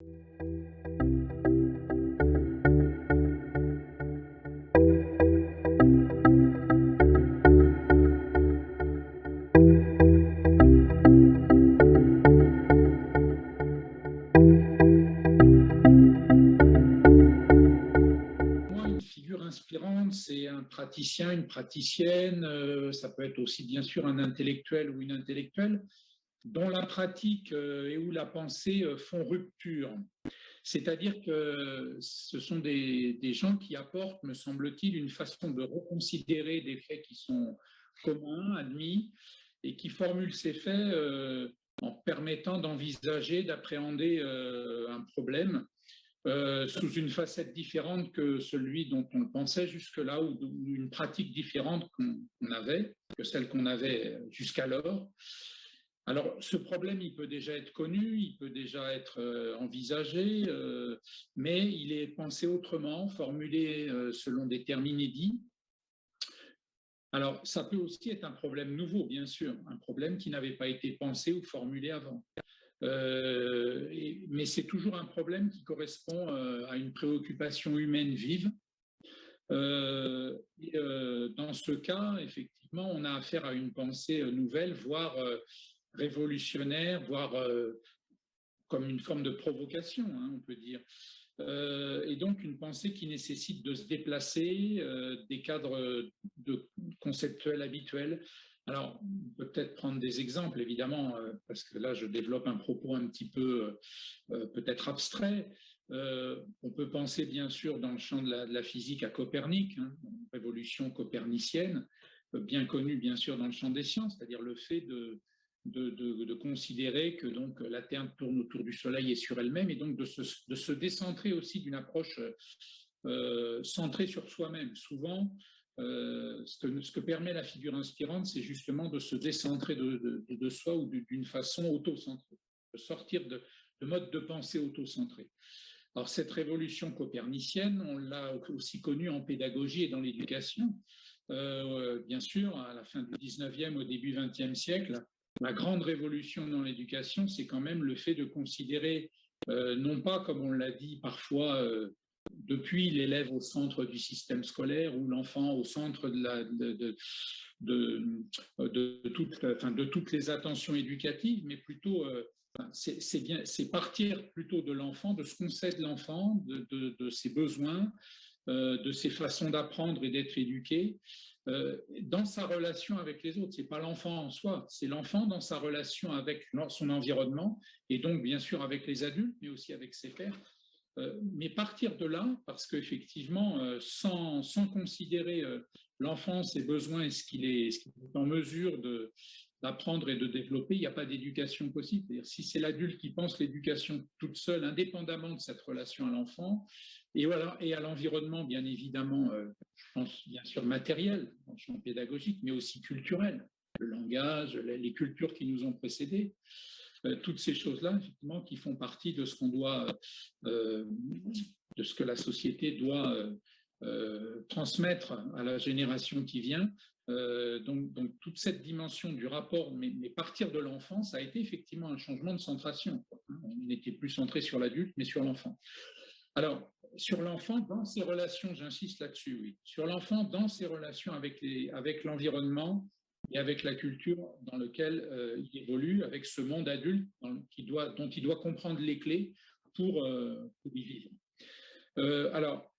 Moi, une figure inspirante, c'est un praticien, une praticienne, ça peut être aussi bien sûr un intellectuel ou une intellectuelle, dont la pratique et où la pensée font rupture. C'est-à-dire que ce sont des gens qui apportent, me semble-t-il, une façon de reconsidérer des faits qui sont communs, admis, et qui formulent ces faits en permettant d'envisager, d'appréhender un problème sous une facette différente que celui dont on le pensait jusque-là, ou une pratique différente qu'on avait, que celle qu'on avait jusqu'alors. Alors, ce problème, il peut déjà être connu, il peut déjà être envisagé, mais il est pensé autrement, formulé selon des termes inédits. Alors, ça peut aussi être un problème nouveau, bien sûr, un problème qui n'avait pas été pensé ou formulé avant. Mais c'est toujours un problème qui correspond à une préoccupation humaine vive. Dans ce cas, effectivement, on a affaire à une pensée nouvelle, voire révolutionnaire, voire comme une forme de provocation, hein, on peut dire. Et donc une pensée qui nécessite de se déplacer des cadres conceptuels habituels. Alors, on peut peut-être prendre des exemples, évidemment, parce que là, je développe un propos un petit peu peut-être abstrait. On peut penser, bien sûr, dans le champ de la physique à Copernic, hein, révolution copernicienne, bien connue, bien sûr, dans le champ des sciences, c'est-à-dire le fait de considérer que donc la Terre tourne autour du Soleil et sur elle-même, et donc de se décentrer aussi d'une approche centrée sur soi-même. Souvent, ce que permet la figure inspirante, c'est justement de se décentrer de soi ou d'une façon auto-centrée, de sortir de mode de pensée auto-centré. Alors, cette révolution copernicienne, on l'a aussi connue en pédagogie et dans l'éducation. Bien sûr, à la fin du 19e, au début du 20e siècle, la grande révolution dans l'éducation, c'est quand même le fait de considérer, non pas comme on l'a dit parfois, depuis l'élève au centre du système scolaire ou l'enfant au centre de toutes les attentions éducatives, mais plutôt c'est partir plutôt de l'enfant, de ce qu'on sait de l'enfant, de ses besoins, de ses façons d'apprendre et d'être éduqué, dans sa relation avec les autres. Ce n'est pas l'enfant en soi, c'est l'enfant dans sa relation avec son environnement, et donc bien sûr avec les adultes, mais aussi avec ses pairs. Mais partir de là, parce qu'effectivement, sans considérer l'enfant, ses besoins et ce qu'il est en mesure d'apprendre et de développer, il n'y a pas d'éducation possible. C'est-à-dire, si c'est l'adulte qui pense l'éducation toute seule, indépendamment de cette relation à l'enfant, et, voilà, et à l'environnement, bien évidemment, je pense bien sûr matériel, dans le champ pédagogique, mais aussi culturel, le langage, les cultures qui nous ont précédés, toutes ces choses-là, effectivement, qui font partie de ce qu'on doit, de ce que la société doit transmettre à la génération qui vient. Donc, toute cette dimension du rapport, mais partir de l'enfant, ça a été effectivement un changement de centration. On n'était plus centré sur l'adulte, mais sur l'enfant. Alors, sur l'enfant, dans ses relations, j'insiste là-dessus, oui, sur l'enfant, dans ses relations avec l'environnement et avec la culture dans laquelle il évolue, avec ce monde adulte dont il doit comprendre les clés pour y vivre. Alors,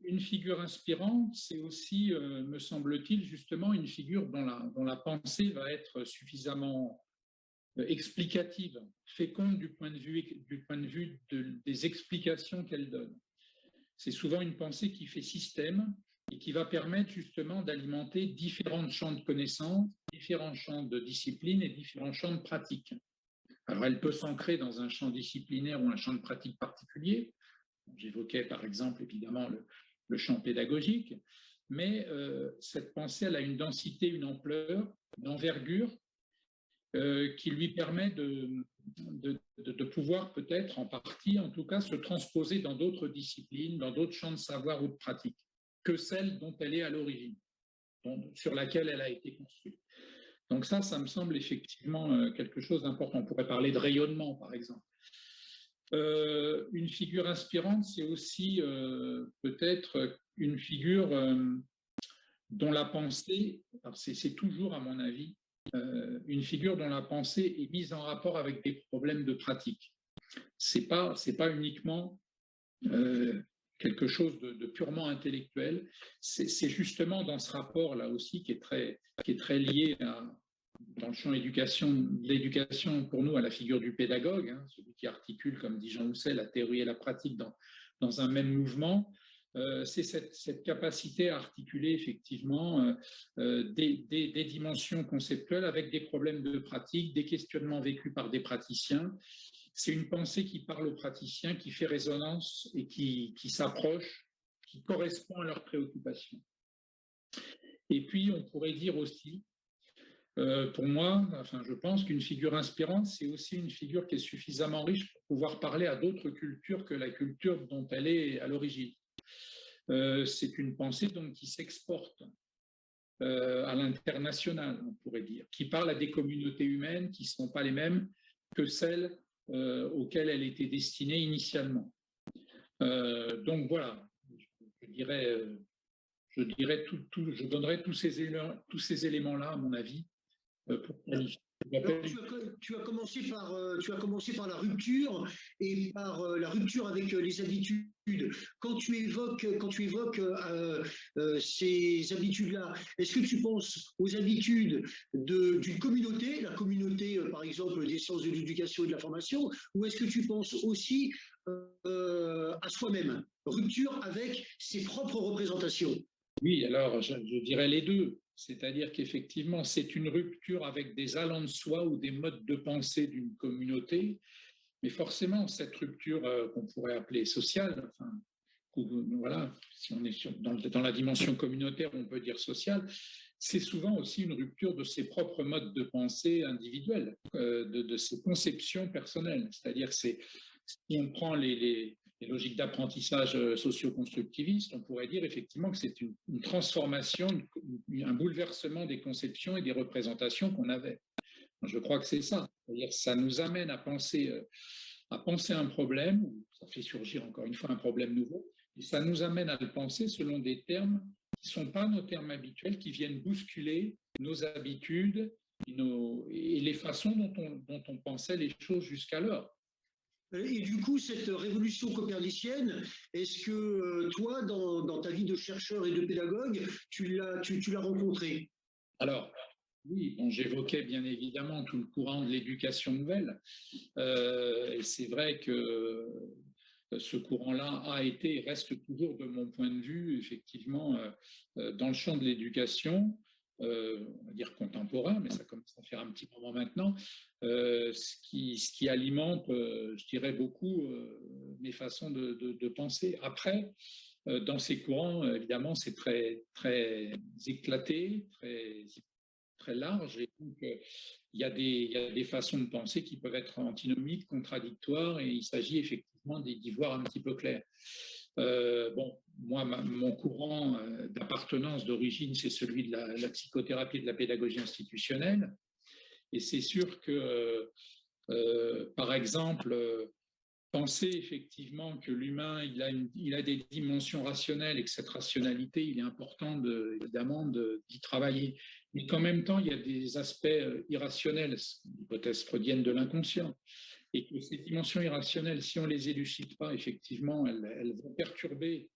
une figure inspirante, c'est aussi, me semble-t-il, justement une figure dont la pensée va être suffisamment explicative, féconde du point de vue des explications qu'elle donne. C'est souvent une pensée qui fait système et qui va permettre justement d'alimenter différents champs de connaissances, différents champs de discipline et différents champs de pratique. Alors, elle peut s'ancrer dans un champ disciplinaire ou un champ de pratique particulier. J'évoquais par exemple évidemment le champ pédagogique, mais cette pensée, elle a une densité, une ampleur, une envergure qui lui permet de pouvoir peut-être en partie, en tout cas, se transposer dans d'autres disciplines, dans d'autres champs de savoir ou de pratique que celle dont elle est à l'origine, sur laquelle elle a été construite. Donc ça me semble effectivement quelque chose d'important. On pourrait parler de rayonnement, par exemple. Une figure inspirante, c'est aussi peut-être une figure dont la pensée, c'est toujours à mon avis, une figure dont la pensée est mise en rapport avec des problèmes de pratique. C'est pas uniquement quelque chose de purement intellectuel. C'est justement dans ce rapport là aussi qui est très lié dans le champ de l'éducation pour nous à la figure du pédagogue, hein, celui qui articule, comme dit Jean Housset, la théorie et la pratique dans un même mouvement. C'est cette capacité à articuler effectivement des dimensions conceptuelles avec des problèmes de pratique, des questionnements vécus par des praticiens. C'est une pensée qui parle aux praticiens, qui fait résonance et qui s'approche, qui correspond à leurs préoccupations. Et puis, on pourrait dire aussi, pour moi, enfin, je pense qu'une figure inspirante, c'est aussi une figure qui est suffisamment riche pour pouvoir parler à d'autres cultures que la culture dont elle est à l'origine. C'est une pensée donc qui s'exporte à l'international, on pourrait dire, qui parle à des communautés humaines qui ne sont pas les mêmes que celles auxquelles elle était destinée initialement. Donc voilà, je donnerais tous ces éléments-là, à mon avis, pour qualifier. Alors, tu as commencé par la rupture et par la rupture avec les habitudes. Quand tu évoques ces habitudes-là, est-ce que tu penses aux habitudes d'une communauté, la communauté par exemple des sciences de l'éducation et de la formation, ou est-ce que tu penses aussi à soi-même, rupture avec ses propres représentations? Oui, alors je dirais les deux. C'est-à-dire qu'effectivement, c'est une rupture avec des allants de soi ou des modes de pensée d'une communauté, mais forcément, cette rupture qu'on pourrait appeler sociale, enfin, voilà, si on est dans la dimension communautaire, on peut dire sociale, c'est souvent aussi une rupture de ses propres modes de pensée individuels, de ses conceptions personnelles. C'est-à-dire, si on prend les logiques d'apprentissage socio-constructiviste, on pourrait dire effectivement que c'est une transformation, un bouleversement des conceptions et des représentations qu'on avait. Je crois que c'est ça. C'est-à-dire ça nous amène à penser un problème, ou ça fait surgir encore une fois un problème nouveau, et ça nous amène à le penser selon des termes qui ne sont pas nos termes habituels, qui viennent bousculer nos habitudes et les façons dont on pensait les choses jusqu'alors. Et du coup, cette révolution copernicienne, est-ce que toi, dans ta vie de chercheur et de pédagogue, tu l'as rencontrée? Alors, oui, bon, j'évoquais bien évidemment tout le courant de l'éducation nouvelle. Et c'est vrai que ce courant-là a été et reste toujours, de mon point de vue, effectivement, dans le champ de l'éducation, on va dire contemporain, mais ça commence à faire un petit moment maintenant, ce qui alimente, je dirais, beaucoup mes façons de penser. Après, dans ces courants, évidemment, c'est très, très éclaté, très large, et donc il y a des façons de penser qui peuvent être antinomiques, contradictoires, et il s'agit effectivement d'y voir un petit peu clair. Bon, moi, mon courant d'appartenance d'origine, c'est celui de la psychothérapie et de la pédagogie institutionnelle, et c'est sûr que, par exemple, penser effectivement que l'humain il a des dimensions rationnelles et que cette rationalité, il est important évidemment d'y travailler. Mais qu'en même temps, il y a des aspects irrationnels, l'hypothèse freudienne de l'inconscient, et que ces dimensions irrationnelles, si on ne les élucide pas, effectivement, elles vont perturber,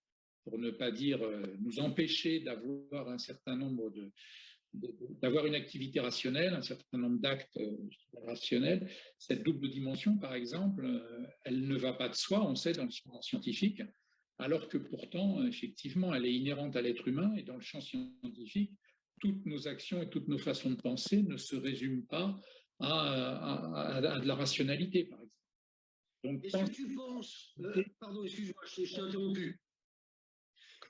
pour ne pas dire nous empêcher d'avoir un certain nombre d'avoir une activité rationnelle, un certain nombre d'actes rationnels. Cette double dimension, par exemple, elle ne va pas de soi, on sait, dans le champ scientifique, alors que pourtant, effectivement, elle est inhérente à l'être humain, et dans le champ scientifique, toutes nos actions et toutes nos façons de penser ne se résument pas à de la rationalité, par exemple. Donc, est-ce que tu penses... pardon, excuse-moi, je t'ai interrompu.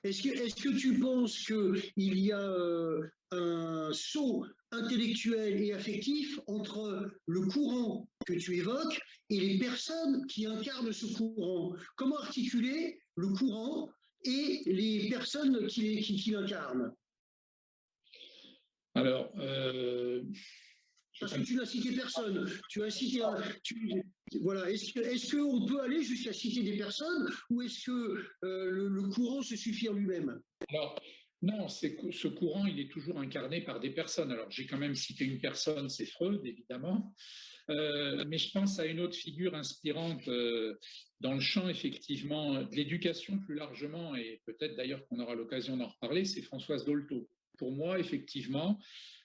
Est-ce que tu penses qu'il y a un saut intellectuel et affectif entre le courant que tu évoques et les personnes qui incarnent ce courant? Comment articuler le courant et les personnes qui l'incarnent? Alors, Parce que tu n'as cité personne. Tu as cité voilà. Est-ce qu'on peut aller jusqu'à citer des personnes ou est-ce que le courant se suffit en lui-même? Alors, non, ce courant, il est toujours incarné par des personnes. Alors, j'ai quand même cité une personne, c'est Freud, évidemment, mais je pense à une autre figure inspirante dans le champ, effectivement, de l'éducation plus largement, et peut-être d'ailleurs qu'on aura l'occasion d'en reparler, c'est Françoise Dolto. Pour moi, effectivement,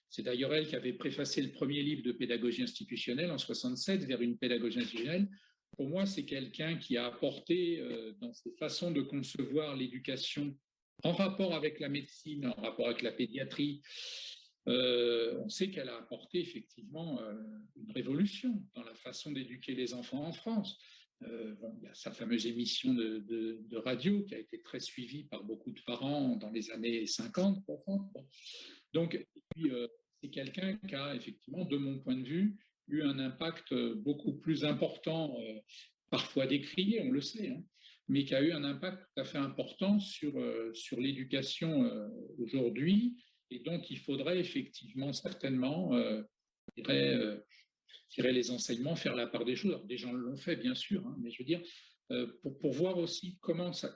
c'est d'ailleurs elle qui avait préfacé le premier livre de pédagogie institutionnelle en 67 vers une pédagogie institutionnelle. Pour moi, c'est quelqu'un qui a apporté dans ses façons de concevoir l'éducation en rapport avec la médecine, en rapport avec la pédiatrie. On sait qu'elle a apporté effectivement une révolution dans la façon d'éduquer les enfants en France. Bon, il y a sa fameuse émission de radio qui a été très suivie par beaucoup de parents dans les années 50, 60. Bon. Donc, c'est quelqu'un qui a effectivement, de mon point de vue, eu un impact beaucoup plus important, parfois décrié, on le sait, hein, mais qui a eu un impact tout à fait important sur l'éducation aujourd'hui, et dont il faudrait effectivement certainement tirer les enseignements, faire la part des choses. Alors, des gens l'ont fait, bien sûr, hein, mais je veux dire, pour voir aussi comment sa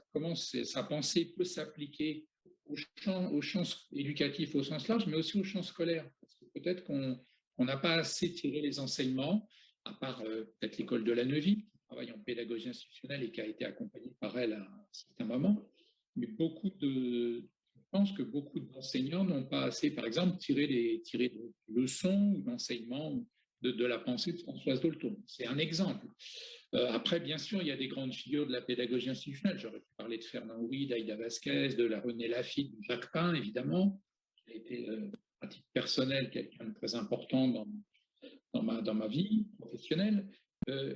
pensée peut s'appliquer au champ éducatif au sens large, mais aussi au champ scolaire. Parce que peut-être qu'on n'a pas assez tiré les enseignements, à part peut-être l'école de la Neuville, qui travaille en pédagogie institutionnelle et qui a été accompagnée par elle à un certain moment. Mais je pense que beaucoup d'enseignants n'ont pas assez, par exemple, tiré des leçons ou d'enseignements de la pensée de Françoise Dolto. C'est un exemple. Après, bien sûr, il y a des grandes figures de la pédagogie institutionnelle. J'aurais pu parler de Fernand Houry, d'Aïda Vasquez, de la René Lafitte, de Jacques Pain, évidemment. Qui a été, à titre personnel, quelqu'un de très important dans ma vie professionnelle.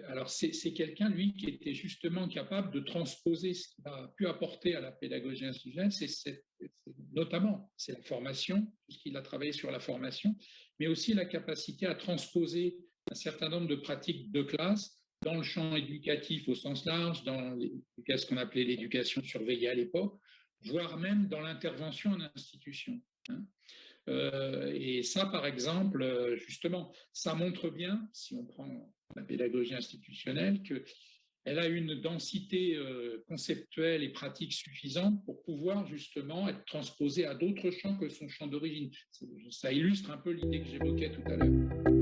Alors, c'est quelqu'un, lui, qui était justement capable de transposer ce qu'il a pu apporter à la pédagogie institutionnelle, notamment, c'est la formation, puisqu'il a travaillé sur la formation, mais aussi la capacité à transposer un certain nombre de pratiques de classe dans le champ éducatif au sens large, dans ce qu'on appelait l'éducation surveillée à l'époque, voire même dans l'intervention en institution. Hein. Et ça, par exemple, justement, ça montre bien, si on prend la pédagogie institutionnelle, qu'elle a une densité conceptuelle et pratique suffisante pour pouvoir justement être transposée à d'autres champs que son champ d'origine. Ça illustre un peu l'idée que j'évoquais tout à l'heure.